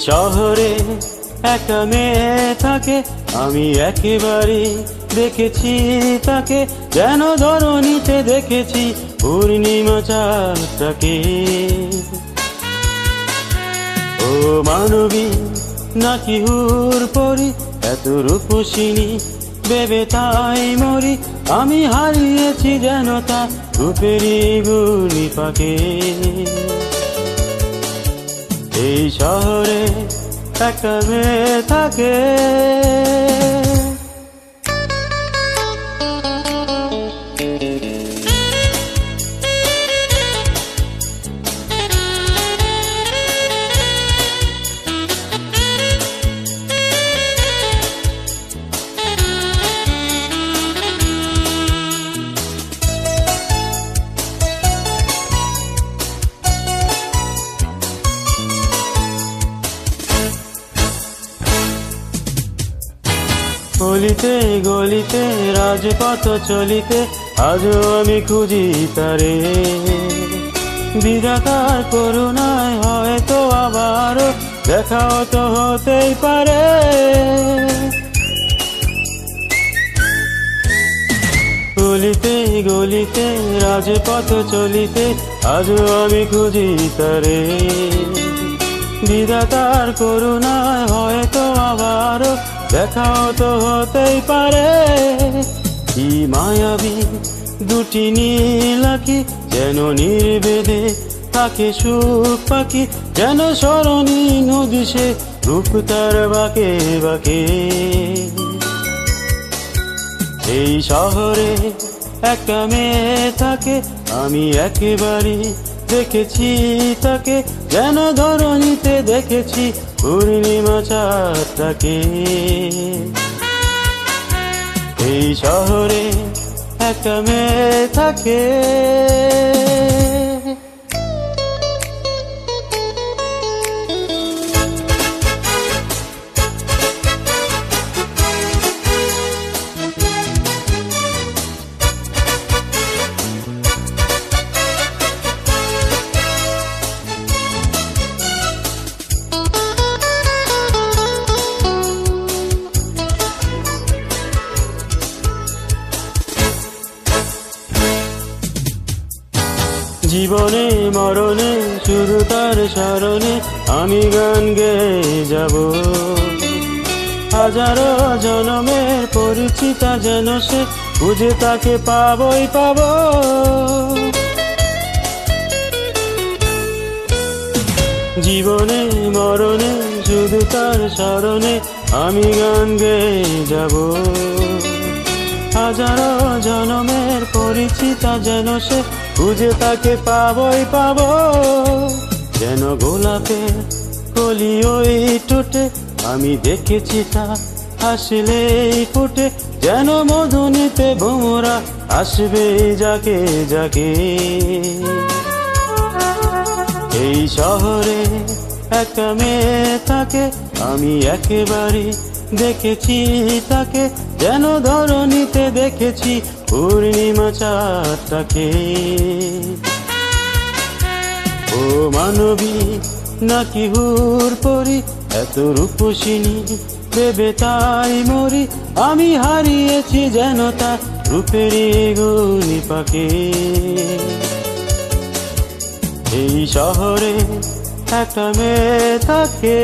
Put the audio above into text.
শহরে একটা মেয়ে থাকে, আমি একেবারে দেখেছি তাকে, যেন ধরণীতে দেখেছি পূর্ণিমা চাঁদটাকে। ও মানবী নাকি হুর পরি, এত রূপসিনী ভেবে তাই মরি, আমি হারিয়েছি যেন তা রূপেরই গুণী পাকে। এই শহরে একটা মেয়ে থাকে। গলিতে গলিতে রাজপথ চলিতে আজও আমি খুঁজি তারে, বিধাতার করুণায় হয়তো আবারও দেখাও তো হতেই পারে। গলিতে গলিতে রাজপথ চলিতে আজও আমি খুঁজি তারে, বিধাতার করুণায় হয়তো আবারও দেখাও তো হতেই পারে। কি মায়াবী দুটি নীল আঁখি, যেন নির্বেদে থাকে সুখ পাখি, যেন সরণী নদী সে রূপ তার বাঁকে বাঁকে। এই শহরে একটা মেয়ে থাকে, আমি একেবারে দেখেছি তাকে, যেন ধরণীতে দেখেছি পূর্ণিমা চাঁদটাকে। এই শহরে একটা মেয়ে থাকে। জীবনে মরণে শুধু তার স্মরণে আমি গান গেয়ে যাব, হাজারো জনমের পরিচিতা যেন সে, খুঁজে তাকে পাবই পাব। জীবনে মরণে শুধু তার স্মরণে আমি গান গেয়ে যাব, হাজারো জনমের পরিচিতা যেন সে, খুঁজে তাকে পাবই পাব। যেন গোলাপের কলি ওই ঠোঁটে আমি দেখেছি তা হাসলেই ফুটে, যেন মধুনিতে ভোমরা আসবে যাকে যাকে। এই শহরে একটা মেয়ে থাকে, আমি একেবারে দেখেছি তাকে, যেন ধরণীতে দেখেছি পূর্ণিমা চাঁদটাকে। ও মানবী নাকি হুর পরি, এত রূপসিনী ভেবে তাই মরি, আমি হারিয়েছি যেন তা রূপেরই গুণী পাকে। এই শহরে একটা মেয়ে থাকে।